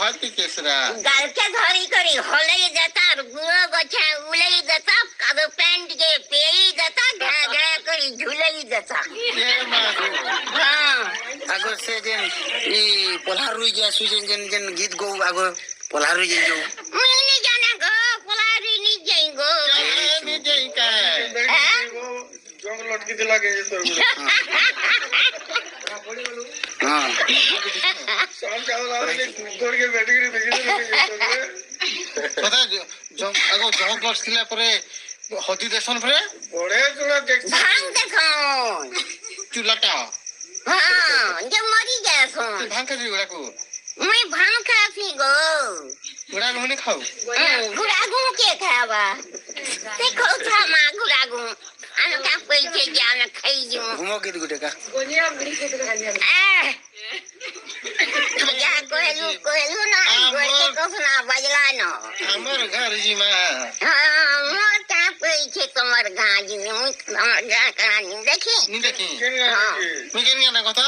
बाती केसरा गाल के धरी करी होलई देता गुआ गछा उलई देता कद पेंट के पेई देता घा घा करी झुलई देता ये मागो हां आगो से जेन ई पोलारुई जे सुजेन जेन जेन गीत गो आगो पोलारुई जे जो मैं नहीं जाना गो पोलारी नहीं जाएंगो नहीं जाई का जंग लटकी दिला के तो हां शाम का वाला दौड़ के बैठ के देखी पता जो आगो जंग लटकिला परे हदी देसन परे बड़े चूड़ा देख भांग देखो चुलाटा हां जो मरी जाए सो भांग के गुड़ा को मैं भांग खाती गो गुड़ा को नहीं खाऊ गुड़ागू के खावा देखो था मां गुड़ागू आना का पैसे जाना खाई जो घुमो गीत गुटे का जा कोहेलू ना गोल के कसना बजला न हमर घर जी में हां मोर का पैसे कमर गाजी हमर गा कहानी देखी नहीं देखी हां मैं केन गाना कथा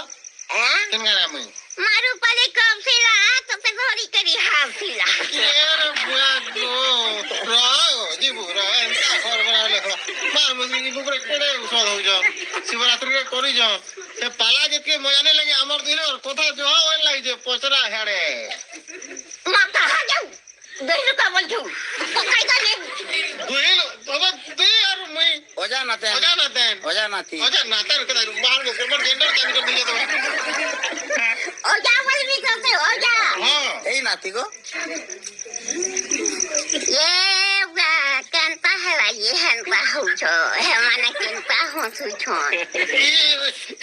केन गाना मैं मारू पले कब सिला तो पे घोड़ी करी हाफ सिला यार बुआ दो राओ जी बुरा एंता घर बना लेखो मार मुझे जी बुकरे केड़े उसद हो जाओ शिवरात्रि के करी जाओ से पाला जितके मजा नहीं लगे हमर दिल और कथा जो होय लागी जे पचरा हेड़े माता हा जाऊ देहु का बोलछु पकाई का ने दुइल तबे दुइ और मैं ओजा नाते ओजा नाती ओजा नातर के बाहर के मर जेंडर कान कर दिए तो ओ जा बोल भी करते हो जा हां एई नाती को ये बा कांता है ये हनता हो छो है माने कांता हो छो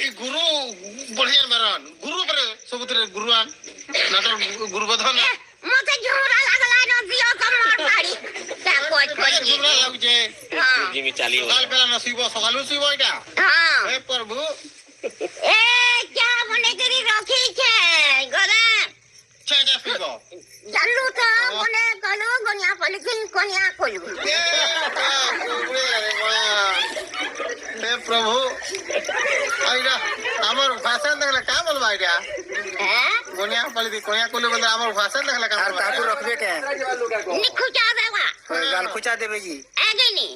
ई गुरु बढ़िया मरन गुरु पर सबुतरे गुरुआन नातर गुरु बधन मते झोरा लागला न दियो कमर पाड़ी का कोच कोच गुरु लाग जे हां जिमी चाली हो काल बेला नसीब सकालु सीब एटा हां हे प्रभु ए क्या बने करी रखी छे गोदा छे सीब जानलू तो बने कलो गनिया पलिकिन कोनिया कोलू हे प्रभु आइरा हमर भाषण देखला का बोलबा आइरा हैं कोनिया पलि कोनिया कोले बंद हमर भाषण देखला का और काकू रखबे के निखुचा देवा गाल खुचा देबे जी आगे नी